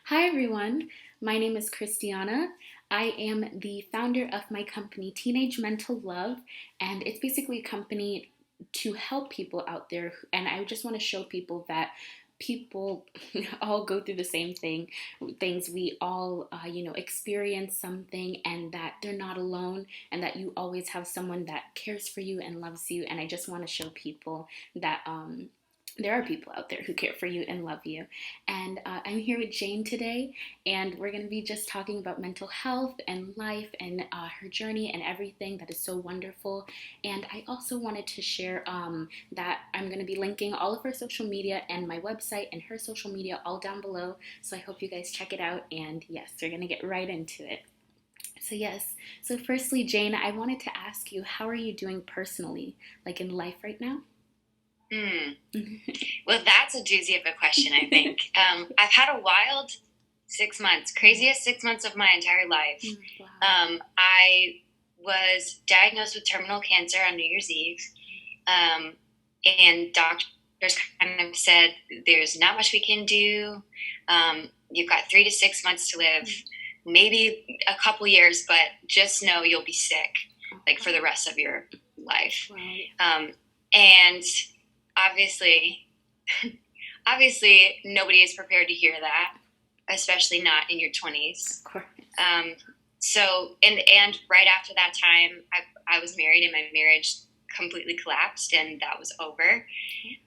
Hi everyone, my name is Christiana. I am the founder of my company Teenage Mental Love, and it's basically a company to help people out there. And I just want to show people that people all go through the same things. We all, experience something, and that they're not alone, and that you always have someone that cares for you and loves you. And I just want to show people that there are people out there who care for you and love you. And I'm here with Jane today, and we're going to be just talking about mental health and life and her journey and everything that is so wonderful. And I also wanted to share that I'm going to be linking all of her social media and my website and her social media all down below. So I hope you guys check it out. And yes, we're going to get right into it. So firstly, Jane, I wanted to ask you, how are you doing personally, like in life right now? Hmm. Well, that's a doozy of a question, I think. I've had a wild 6 months, craziest 6 months of my entire life. Wow. I was diagnosed with terminal cancer on New Year's Eve, and doctors kind of said, there's not much we can do. You've got 3 to 6 months to live, maybe a couple years, but just know you'll be sick, like for the rest of your life. Wow. And obviously, nobody is prepared to hear that, especially not in your 20s. Of course. And right after that time, I was married, and my marriage completely collapsed, and that was over.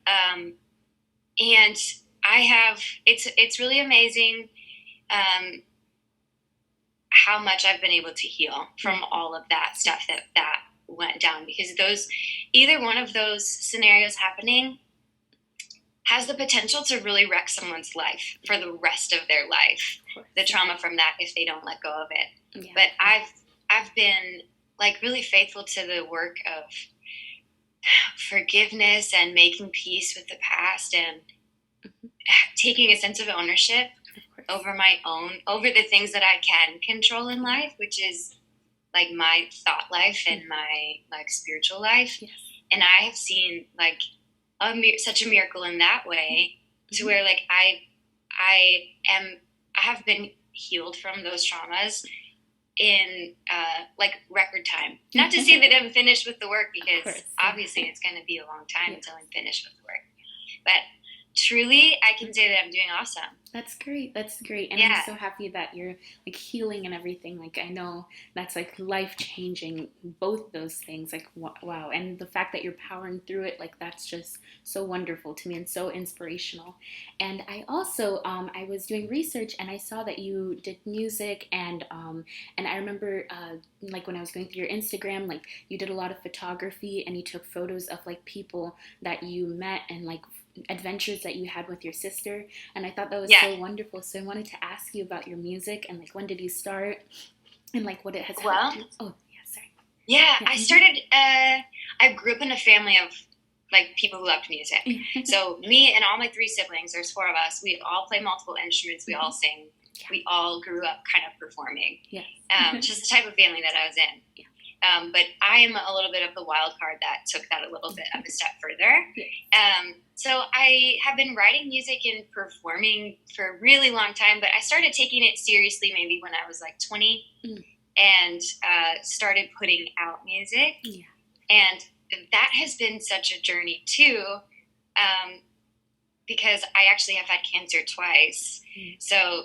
And it's really amazing how much I've been able to heal from all of that stuff that went down, because either one of those scenarios happening has the potential to really wreck someone's life for the rest of their life. The trauma from that, if they don't let go of it. Yeah. But I've been like really faithful to the work of forgiveness and making peace with the past, and taking a sense of ownership over the things that I can control in life, which is like my thought life and my like spiritual life. Yes. And I have seen like such a miracle in that way, to where like I have been healed from those traumas in like record time. Not to say that I'm finished with the work, because obviously it's going to be a long time until I'm finished with the work. But truly, I can say that I'm doing awesome. That's great. And yeah. I'm so happy that you're like healing and everything. Like, I know that's like life changing, both those things. Like, wow. And the fact that you're powering through it, like, that's just so wonderful to me and so inspirational. And I also, I was doing research, and I saw that you did music, and I remember like when I was going through your Instagram, like you did a lot of photography, and you took photos of like people that you met, and like adventures that you had with your sister, and I thought that was so wonderful. So I wanted to ask you about your music, and like when did you start, and like what it has helped you. Oh yeah, sorry. Yeah, I started I grew up in a family of like people who loved music. So me and all my 3 siblings, there's 4 of us, we all play multiple instruments, we all sing. We all grew up kind of performing. Just the type of family that I was in. But I am a little bit of the wild card that took that a little bit of a step further. So I have been writing music and performing for a really long time, but I started taking it seriously maybe when I was like 20, and started putting out music. And that has been such a journey too, because I actually have had cancer twice. So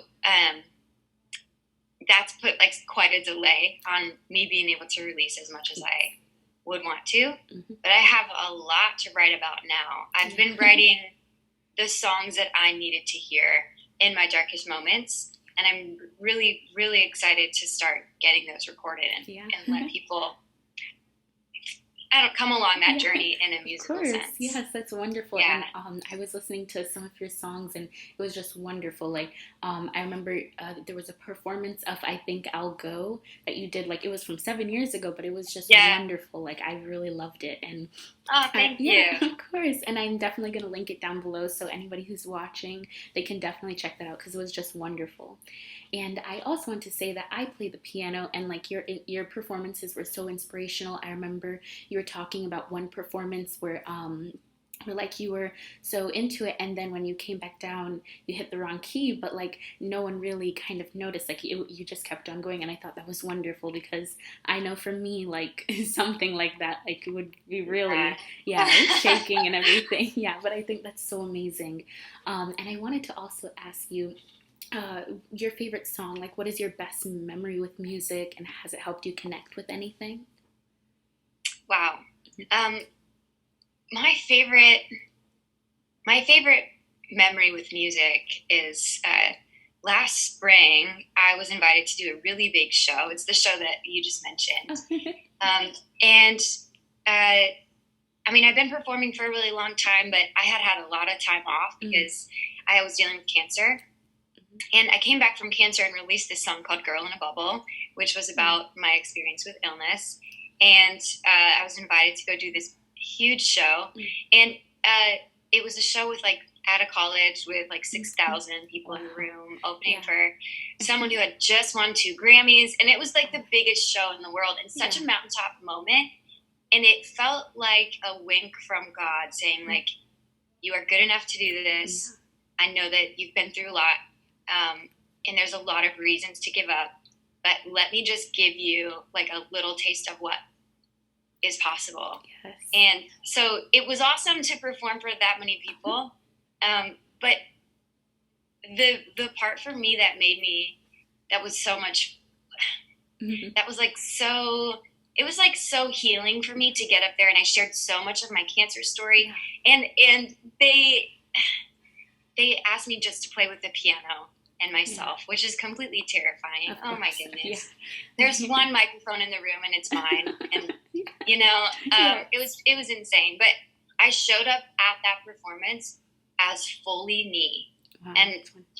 that's put like quite a delay on me being able to release as much as I would want to. But I have a lot to write about now. I've been writing the songs that I needed to hear in my darkest moments, and I'm really, really excited to start getting those recorded and let people come along that journey in a musical sense. Yes, that's wonderful. And I was listening to some of your songs, and it was just wonderful. Like I remember there was a performance of I Think I'll Go that you did. Like it was from 7 years ago, but it was just wonderful. Like I really loved it. And thank you. Of course. And I'm definitely going to link it down below, so anybody who's watching, they can definitely check that out, because it was just wonderful. And I also want to say that I play the piano, and like your performances were so inspirational. I remember you were talking about one performance where or like you were so into it, and then when you came back down you hit the wrong key, but like no one really kind of noticed, like you just kept on going. And I thought that was wonderful, because I know for me, like something like that, like it would be really, yeah, shaking and everything. Yeah, but I think that's so amazing. And I wanted to also ask you, your favorite song, like what is your best memory with music, and has it helped you connect with anything? Wow. Um, my favorite my favorite memory with music is last spring. I was invited to do a really big show. It's the show that you just mentioned, and I mean, I've been performing for a really long time, but I had a lot of time off because I was dealing with cancer. And I came back from cancer and released this song called Girl in a Bubble, which was about my experience with illness. And I was invited to go do this huge show. And it was a show with like at a college with like 6,000 people in the room, opening for someone who had just won 2 Grammys. And it was like the biggest show in the world, and such a mountaintop moment. And it felt like a wink from God saying, like, you are good enough to do this. I know that you've been through a lot. And there's a lot of reasons to give up, but let me just give you like a little taste of what is possible. Yes. And so it was awesome to perform for that many people. But the part for me that was so much, that was like so, it was like so healing for me to get up there, and I shared so much of my cancer story, and they asked me just to play with the piano and myself, which is completely terrifying. Oh my goodness. Yeah. There's one microphone in the room and it's mine. And, it was insane. But I showed up at that performance as fully me. Wow,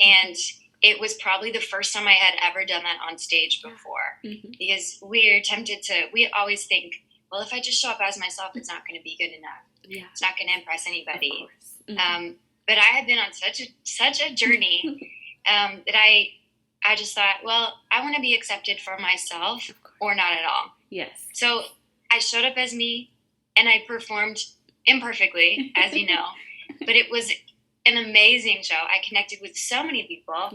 and it was probably the first time I had ever done that on stage before. Because we always think, well, if I just show up as myself, it's not going to be good enough. Yeah. It's not going to impress anybody. But I had been on such a journey that I just thought, well, I want to be accepted for myself or not at all. Yes. So I showed up as me, and I performed imperfectly, as you know, but it was an amazing show. I connected with so many people,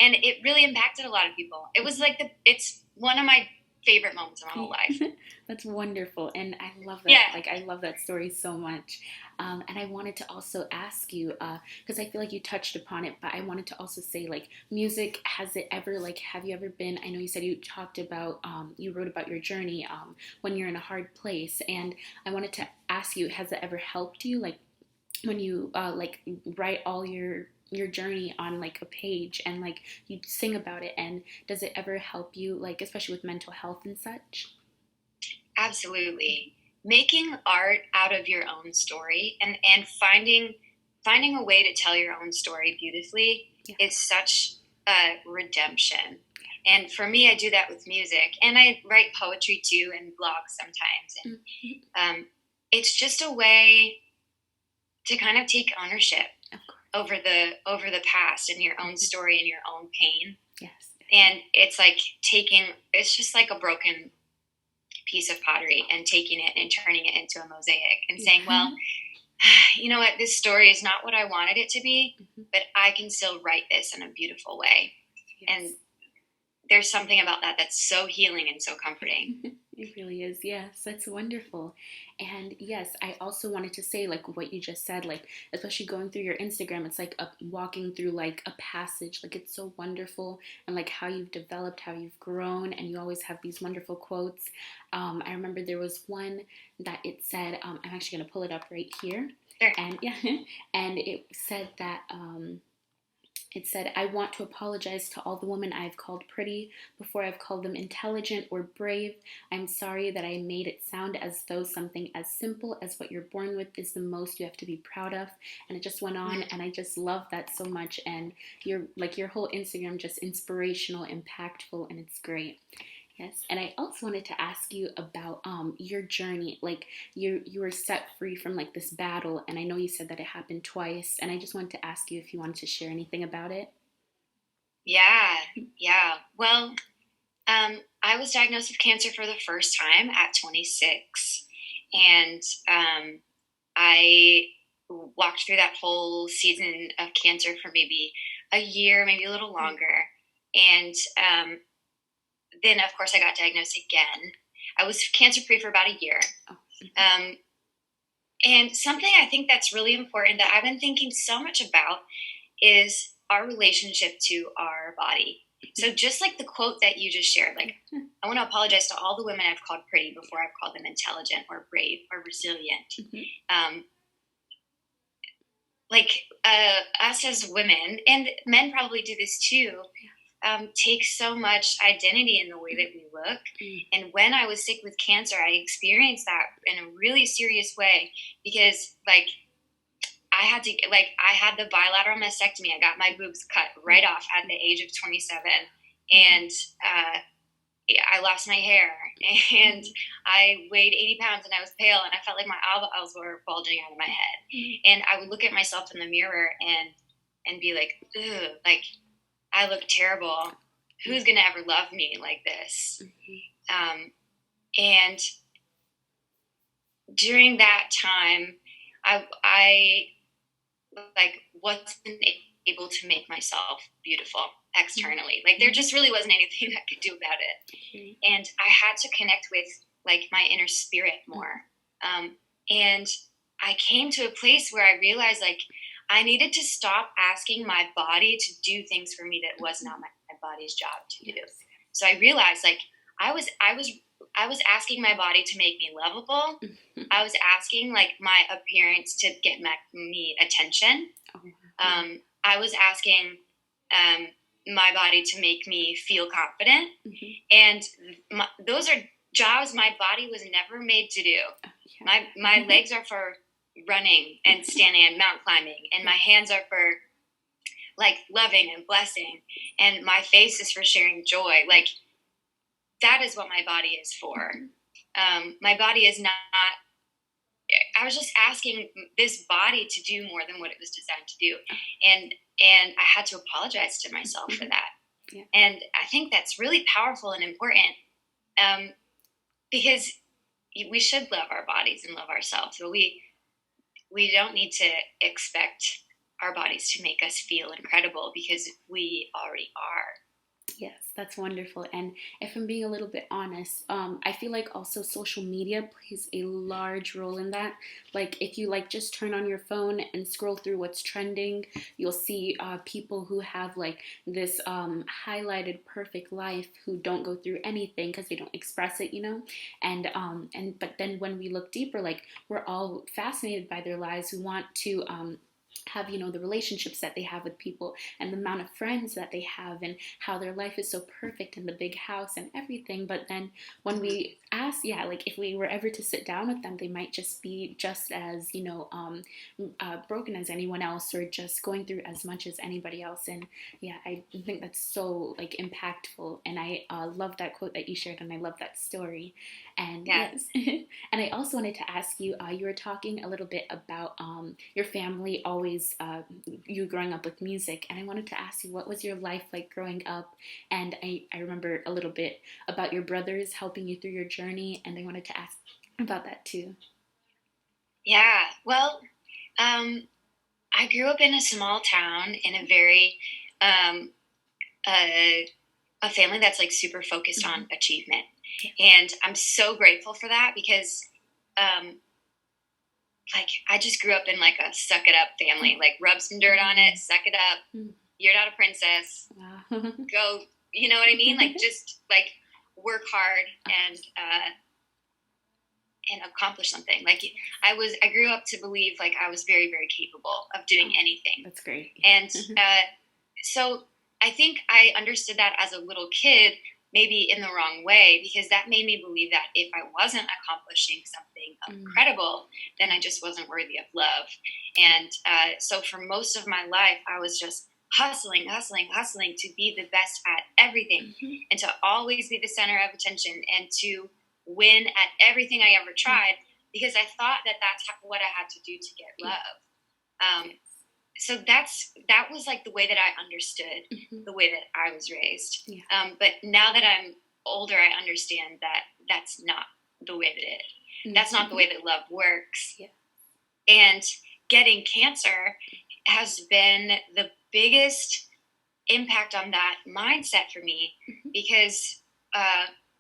and it really impacted a lot of people. It was like it's one of my favorite moments of my whole life. That's wonderful, and I love that. Yeah. Like, I love that story so much. And I wanted to also ask you, because I feel like you touched upon it, but I wanted to also say, like, music, have you ever been, I know you said you talked about, you wrote about your journey when you're in a hard place, and I wanted to ask you, has it ever helped you, like, when you, write all your journey on, like, a page, and, like, you sing about it, and does it ever help you, like, especially with mental health and such? Absolutely. Making art out of your own story and finding a way to tell your own story beautifully is such a redemption. And for me, I do that with music, and I write poetry too and blog sometimes. And it's just a way to kind of take ownership over the past and your own story and your own pain. Yes. And it's just like a broken piece of pottery and taking it and turning it into a mosaic and saying, well, you know what, this story is not what I wanted it to be, but I can still write this in a beautiful way. Yes. And there's something about that that's so healing and so comforting. It really is. Yes, that's wonderful. And yes, I also wanted to say, like, what you just said, like, especially going through your Instagram, it's like walking through like a passage. Like, it's so wonderful, and like how you've developed, how you've grown, and you always have these wonderful quotes. I remember there was one that it said, I'm actually going to pull it up right here. Sure. And and it said that, it said, I want to apologize to all the women I have called pretty before I've called them intelligent or brave. I'm sorry that I made it sound as though something as simple as what you're born with is the most you have to be proud of. And it just went on, and I just love that so much. And your whole Instagram, just inspirational, impactful, and it's great. Yes, and I also wanted to ask you about your journey. Like, you were set free from like this battle, and I know you said that it happened twice, and I just wanted to ask you if you wanted to share anything about it. Yeah. Well, I was diagnosed with cancer for the first time at 26, and I walked through that whole season of cancer for maybe a year, maybe a little longer. And then, of course, I got diagnosed again. I was cancer-free for about a year. And something I think that's really important that I've been thinking so much about is our relationship to our body. So just like the quote that you just shared, like, I want to apologize to all the women I've called pretty before I've called them intelligent or brave or resilient. Us as women, and men probably do this too, take so much identity in the way that we look. And when I was sick with cancer, I experienced that in a really serious way because, like, I had the bilateral mastectomy. I got my boobs cut right off at the age of 27. And I lost my hair. And I weighed 80 pounds and I was pale. And I felt like my eyeballs were bulging out of my head. And I would look at myself in the mirror and be like, ugh, like, I look terrible. Who's going to ever love me like this? And during that time, I wasn't able to make myself beautiful externally. Like, there just really wasn't anything I could do about it. And I had to connect with, like, my inner spirit more. And I came to a place where I realized, like, I needed to stop asking my body to do things for me that was not my body's job to do. So I realized, like, I was asking my body to make me lovable. I was asking, like, my appearance to get me attention. I was asking my body to make me feel confident. And those are jobs my body was never made to do. My legs are for running and standing and mountain climbing, and my hands are for, like, loving and blessing, and my face is for sharing joy. Like, that is what my body is for. My body is not, I was just asking this body to do more than what it was designed to do. And I had to apologize to myself for that. And I think that's really powerful and important, because we should love our bodies and love ourselves, but we don't need to expect our bodies to make us feel incredible because we already are. Yes, that's wonderful. And if I'm being a little bit honest, I feel like also social media plays a large role in that. Like, if you, like, just turn on your phone and scroll through what's trending, you'll see people who have, like, this highlighted perfect life who don't go through anything because they don't express it, you know. But then when we look deeper, like, we're all fascinated by their lives. We want to have, you know, the relationships that they have with people and the amount of friends that they have and how their life is so perfect and the big house and everything. But then when we ask, like, if we were ever to sit down with them, they might just be just as, you know, broken as anyone else, or just going through as much as anybody else. And I think that's so, like, impactful. And I love that quote that you shared, and I love that story. And yes. And I also wanted to ask you, you were talking a little bit about your family always, you growing up with music, and I wanted to ask you, what was your life like growing up? And I remember a little bit about your brothers helping you through your journey, and I wanted to ask about that too. Yeah, well, I grew up in a small town in a very a family that's, like, super focused on achievement. And I'm so grateful for that because, like, I just grew up in, like, a suck it up family. Like, rub some dirt on it, suck it up. You're not a princess. Go, you know what I mean? Like, just, like, work hard and accomplish something. Like, I grew up to believe, like, I was very, very capable of doing anything. That's great. And so I think I understood that as a little kid, maybe in the wrong way, because that made me believe that if I wasn't accomplishing something incredible, then I just wasn't worthy of love. And so for most of my life, I was just hustling to be the best at everything, and to always be the center of attention, and to win at everything I ever tried, because I thought that that's what I had to do to get love. So that was, like, the way that I understood the way that I was raised. But now that I'm older, I understand that that's not the way that that's not the way that love works. And getting cancer has been the biggest impact on that mindset for me, because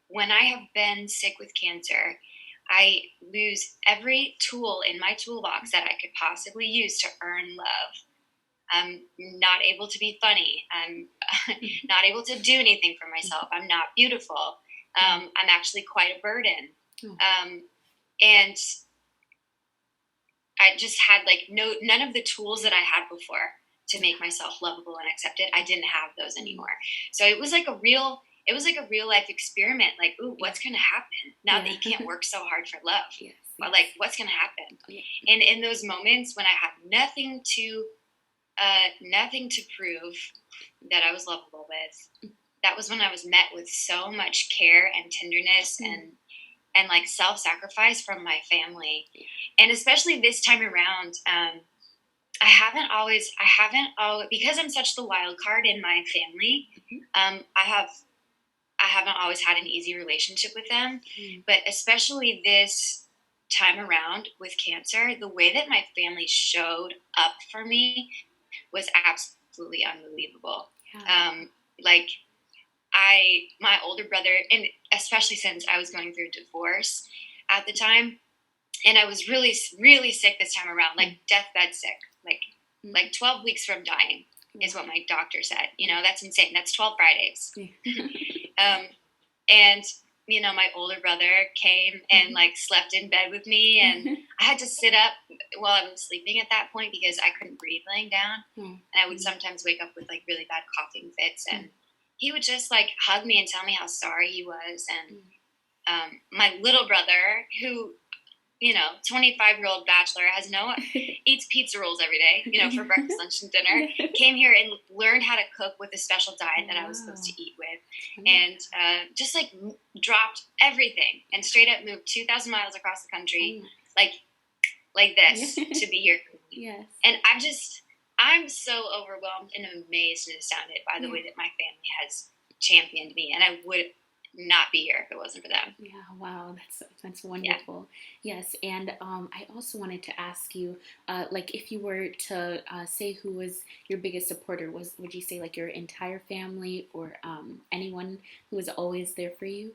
when I have been sick with cancer, I lose every tool in my toolbox that I could possibly use to earn love. I'm not able to be funny. I'm not able to do anything for myself. I'm not beautiful. I'm actually quite a burden. And I just had like none of the tools that I had before to make myself lovable and accepted. I didn't have those anymore. So it was like a real life experiment. Like, ooh, what's going to happen now that you can't work so hard for love? Yes. But like, what's going to happen? And in those moments when I had nothing to prove that I was lovable with, that was when I was met with so much care and tenderness and like self-sacrifice from my family. And especially this time around, I haven't always, because I'm such the wild card in my family, I haven't always had an easy relationship with them. But especially this time around with cancer, the way that my family showed up for me was absolutely unbelievable. My older brother, and especially since I was going through a divorce at the time, and I was really, really sick this time around, like deathbed sick, like 12 weeks from dying is what my doctor said. That's insane. That's 12 Fridays. And, my older brother came and like slept in bed with me, and I had to sit up while I was sleeping at that point because I couldn't breathe laying down. And I would sometimes wake up with like really bad coughing fits, and he would just like hug me and tell me how sorry he was. And my little brother, who, 25-year-old bachelor, eats pizza rolls every day, for breakfast, lunch, and dinner, came here and learned how to cook with a special diet that I was supposed to eat with, and just like dropped everything and straight up moved 2,000 miles across the country, like this, to be here for me. Yes. And I'm so overwhelmed and amazed and astounded by the way that my family has championed me, and I would not be here if it wasn't for them. Yeah, wow, that's wonderful. Yeah. Yes, and I also wanted to ask you, like, if you were to say who was your biggest supporter, would you say like your entire family or anyone who was always there for you?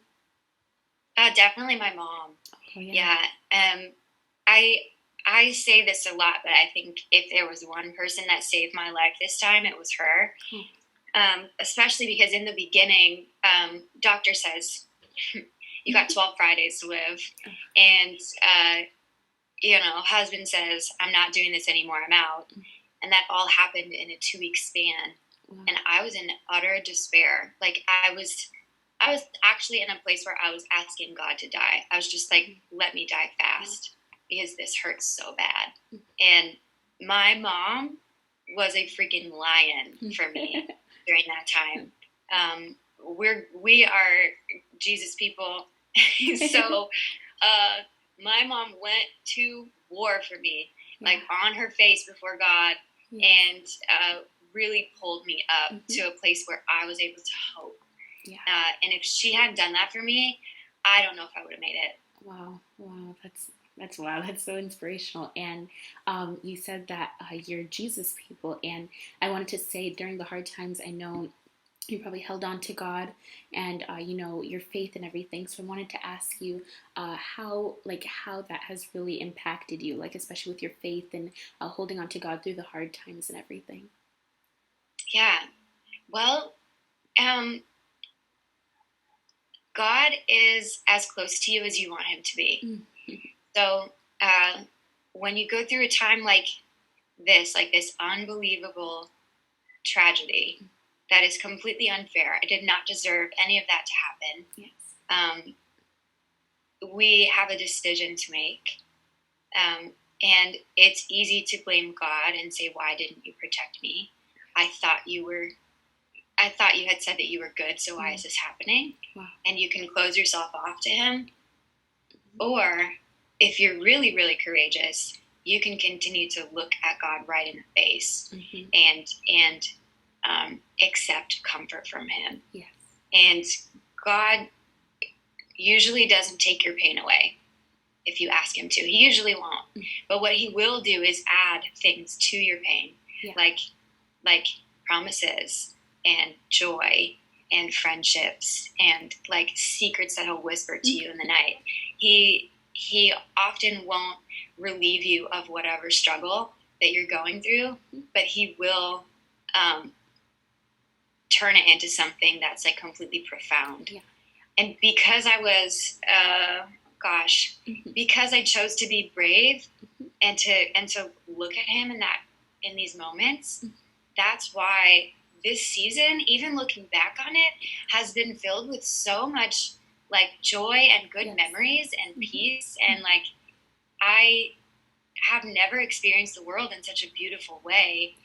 Definitely my mom. Oh, yeah. I say this a lot, but I think if there was one person that saved my life this time, it was her. Especially because in the beginning, doctor says, you got 12 Fridays to live. And, husband says, I'm not doing this anymore, I'm out. And that all happened in a 2-week span. And I was in utter despair. Like I was actually in a place where I was asking God to die. I was just like, let me die fast because this hurts so bad. And my mom was a freaking lion for me during that time. We are Jesus people. So my mom went to war for me, like on her face before God, and really pulled me up to a place where I was able to hope. And if she hadn't done that for me, I don't know if I would have made it. Wow, that's so inspirational. And you said that you're Jesus people, and I wanted to say during the hard times, I know you probably held on to God and your faith and everything. So I wanted to ask you how that has really impacted you, like especially with your faith and holding on to God through the hard times and everything. Yeah, well, God is as close to you as you want him to be. So when you go through a time like this unbelievable tragedy that is completely unfair, I did not deserve any of that to happen. Yes. We have a decision to make. And it's easy to blame God and say, why didn't you protect me? I thought you had said that you were good, so why is this happening? Wow. And you can close yourself off to him. Or if you're really, really courageous, you can continue to look at God right in the face and accept comfort from him. Yes. And God usually doesn't take your pain away. if you ask him to. He usually won't. But what he will do is add things to your pain, like promises and joy and friendships and like secrets that he'll whisper to you in the night. He often won't relieve you of whatever struggle that you're going through, but he will turn it into something that's like completely profound. Yeah. And because I was, because I chose to be brave and to look at him in these moments, that's why this season, even looking back on it, has been filled with so much like joy and good memories and peace. And like, I have never experienced the world in such a beautiful way.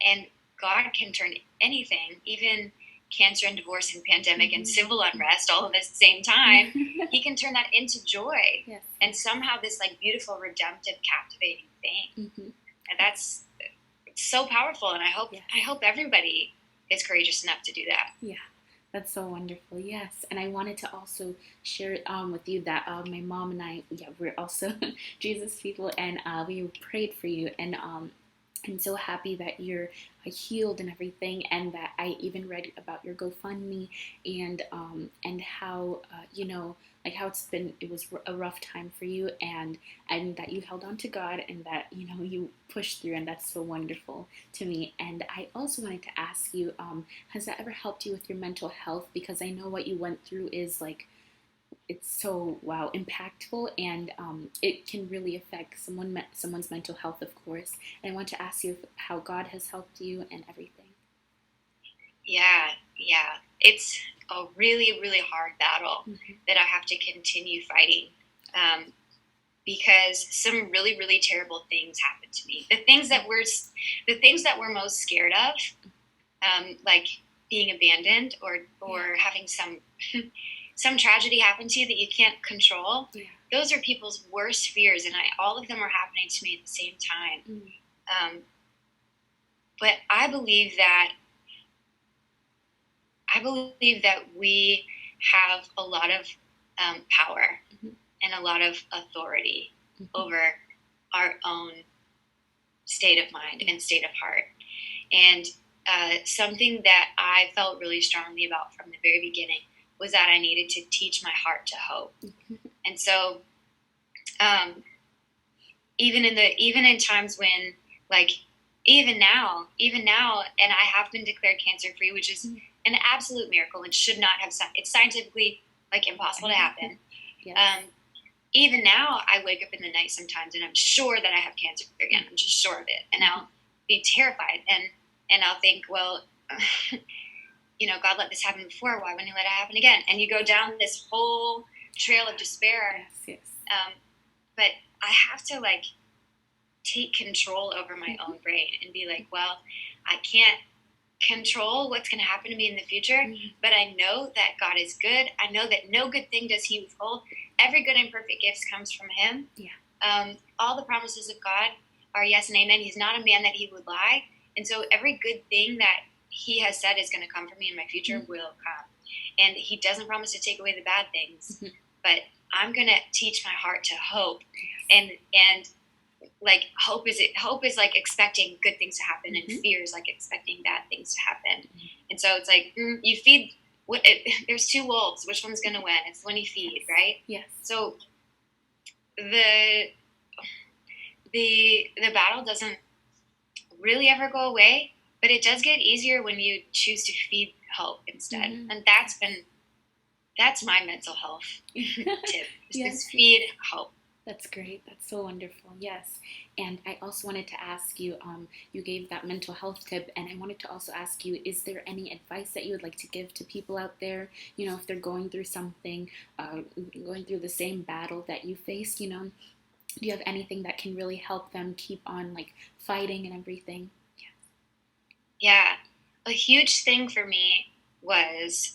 And God can turn anything, even cancer and divorce and pandemic and civil unrest all at the same time. He can turn that into joy. Yes. And somehow this like beautiful, redemptive, captivating thing. And that's so powerful. And I hope everybody is courageous enough to do that. Yeah. That's so wonderful. Yes. And I wanted to also share with you that my mom and I, we're also Jesus people, and we prayed for you. And I'm so happy that you're healed and everything, and that I even read about your GoFundMe and how how it was a rough time for you, and that you held on to God, and that you pushed through, and that's so wonderful to me. And I also wanted to ask you, has that ever helped you with your mental health? Because I know what you went through is like, it's so impactful, and it can really affect someone's mental health, of course. And I want to ask you how God has helped you and everything. Yeah, it's a really, really hard battle that I have to continue fighting, because some really, really terrible things happened to me. The things that we're most scared of, like being abandoned or having some tragedy happen to you that you can't control. Yeah. Those are people's worst fears, and all of them are happening to me at the same time. But I believe that we have a lot of power and a lot of authority over our own state of mind and state of heart. And something that I felt really strongly about from the very beginning was that I needed to teach my heart to hope. And so, even in times when, like, even now, and I have been declared cancer-free, which is an absolute miracle and should not have, it's scientifically like impossible to happen. Yes. Even now, I wake up in the night sometimes and I'm sure that I have cancer again. I'm just sure of it. And I'll be terrified and I'll think, well, God let this happen before. Why wouldn't he let it happen again? And you go down this whole trail of despair. Yes. But I have to like take control over my own brain and be like, well, I can't control what's going to happen to me in the future, but I know that God is good. I know that no good thing does he withhold. Every good and perfect gift comes from him. Yeah. All the promises of God are yes and amen. He's not a man that he would lie. And so every good thing that he has said is going to come for me in my future will come. And he doesn't promise to take away the bad things, but I'm going to teach my heart to hope. And like hope is like expecting good things to happen, and fear is like expecting bad things to happen. And so it's like you feed there's two wolves. Which one's going to win? It's when you feed, right? Yes. So the battle doesn't really ever go away, but it does get easier when you choose to feed hope instead. And that's my mental health tip. Is feed hope. That's great. That's so wonderful. Yes. And I also wanted to ask you, you gave that mental health tip, and I wanted to also ask you, is there any advice that you would like to give to people out there, if they're going through something, going through the same battle that you faced, do you have anything that can really help them keep on like fighting and everything? Yeah. A huge thing for me was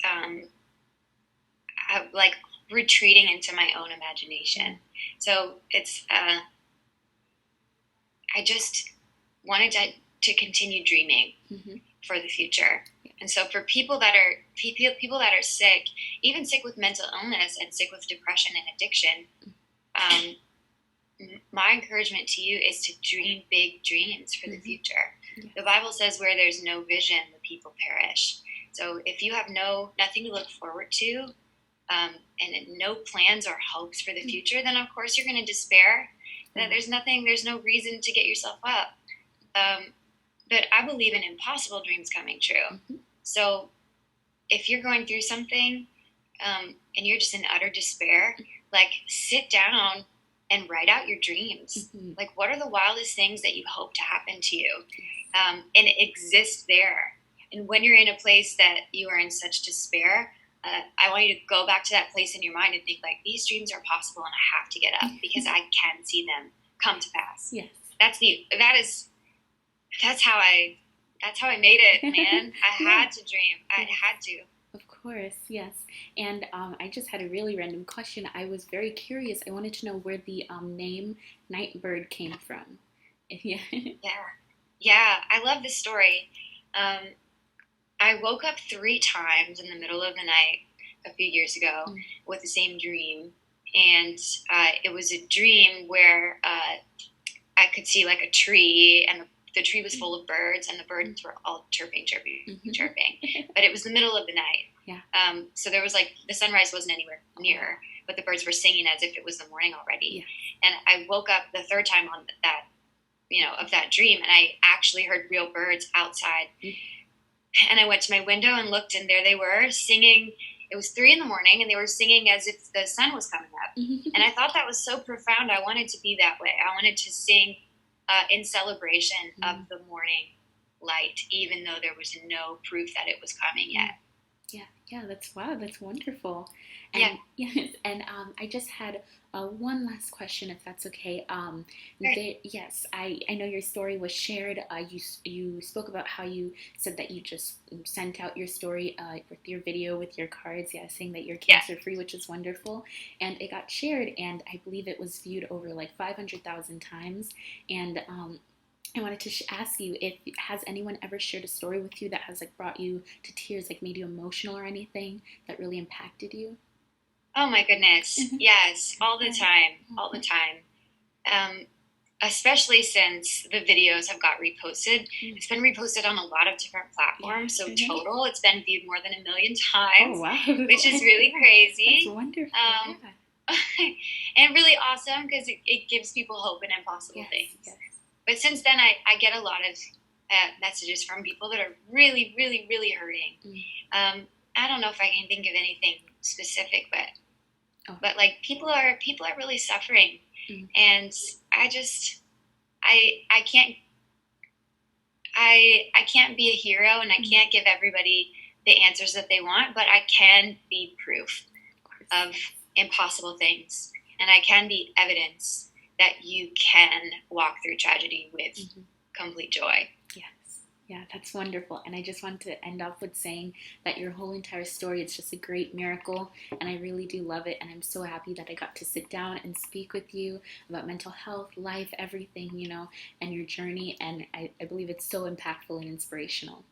like retreating into my own imagination. So it's I just wanted to continue dreaming for the future. And so for people that are sick, even sick with mental illness and sick with depression and addiction, my encouragement to you is to dream big dreams for the future. Yeah. The Bible says where there's no vision, the people perish. So if you have nothing to look forward to, and no plans or hopes for the future, then of course you're going to despair. There's no reason to get yourself up. But I believe in impossible dreams coming true. So if you're going through something and you're just in utter despair, like sit down and write out your dreams. Like, what are the wildest things that you hope to happen to you? And exist there. And when you're in a place that you are in such despair, I want you to go back to that place in your mind and think, like, these dreams are possible and I have to get up because I can see them come to pass. Yes. That's how I made it, man. I had to dream. I had to. Of course, yes. And I just had a really random question. I was very curious. I wanted to know where the name NightBirde came from. Yeah. I love this story. I woke up 3 times in the middle of the night a few years ago with the same dream. And it was a dream where I could see like a tree, and the tree was full of birds, and the birds were all chirping. But it was the middle of the night. Yeah. So there was the sunrise wasn't anywhere near, but the birds were singing as if it was the morning already. Yeah. And I woke up the 3rd time on that, of that dream, and I actually heard real birds outside. And I went to my window and looked, and there they were singing. It was 3 a.m, and they were singing as if the sun was coming up. And I thought that was so profound. I wanted to be that way. I wanted to sing in celebration of the morning light, even though there was no proof that it was coming yet. Yeah, that's wonderful. And, yes, and I just had one last question, if that's okay. Yes, I know your story was shared. You spoke about how you said that you just sent out your story with your video, with your cards, saying that you're cancer-free, which is wonderful. And it got shared, and I believe it was viewed over 500,000 times. And I wanted to ask you, has anyone ever shared a story with you that has brought you to tears, made you emotional or anything that really impacted you? Oh my goodness. Yes. All the time. Especially since the videos have got reposted. It's been reposted on a lot of different platforms. So total, it's been viewed more than 1 million times, which is really crazy. That's wonderful. And really awesome because it gives people hope in impossible things. Yes. But since then, I get a lot of messages from people that are really, really, really hurting. I don't know if I can think of anything specific, but people are really suffering, and I can't be a hero, and I can't give everybody the answers that they want, but I can be proof of impossible things, and I can be evidence that you can walk through tragedy with complete joy. Yes. Yeah, that's wonderful. And I just want to end off with saying that your whole entire story, it's just a great miracle. And I really do love it. And I'm so happy that I got to sit down and speak with you about mental health, life, everything, and your journey. And I believe it's so impactful and inspirational.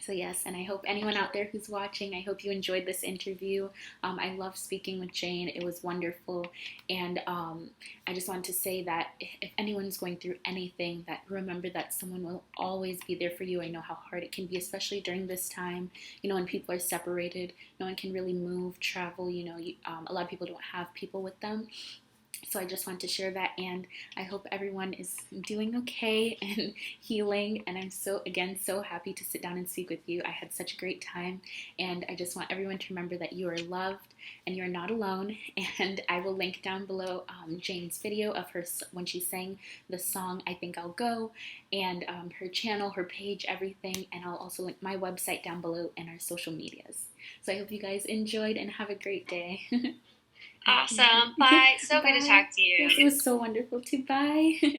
So yes, and I hope anyone out there who's watching, I hope you enjoyed this interview. I love speaking with Jane. It was wonderful. And I just want to say that if anyone's going through anything, that remember that someone will always be there for you. I know how hard it can be, especially during this time, when people are separated. No one can really move, travel, a lot of people don't have people with them. So I just want to share that, and I hope everyone is doing okay and healing, and I'm so happy to sit down and speak with you. I had such a great time, and I just want everyone to remember that you are loved and you're not alone. And I will link down below Jane's video of her when she sang the song I Think I'll Go, and her channel, her page, everything, and I'll also link my website down below and our social medias. So I hope you guys enjoyed and have a great day. Awesome. Bye. So good to talk to you. Yes, it was so wonderful too. Bye.